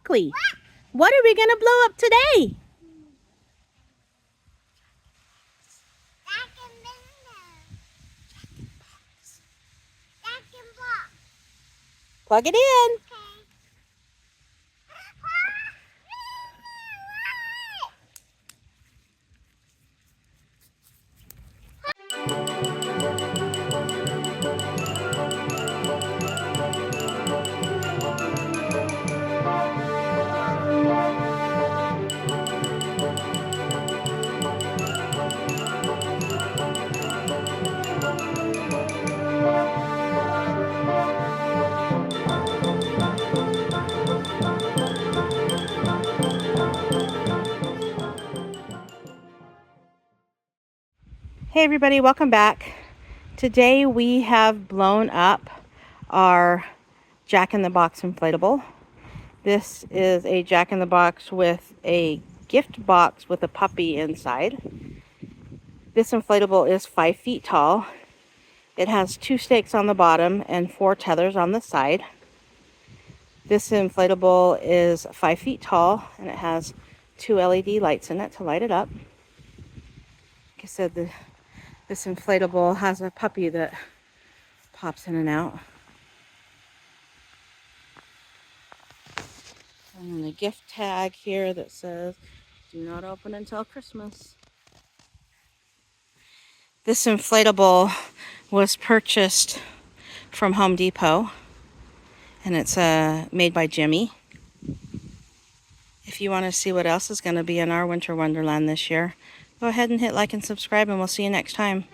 exactly. What are we going to blow up today? Plug it in. Hey everybody, welcome back. Today we have blown up our Jack-in-the-Box inflatable. This is a Jack-in-the-Box with a gift box with a puppy inside. This inflatable is 5 feet tall. It has 2 stakes on the bottom and 4 tethers on the side. This inflatable is 5 feet tall and it has 2 LED lights in it to light it up. Like I said, this inflatable has a puppy that pops in and out. And a gift tag here that says, "Do not open until Christmas." This inflatable was purchased from Home Depot, and it's made by Jimmy. If you want to see what else is going to be in our winter wonderland this year, go ahead and hit like and subscribe, and we'll see you next time.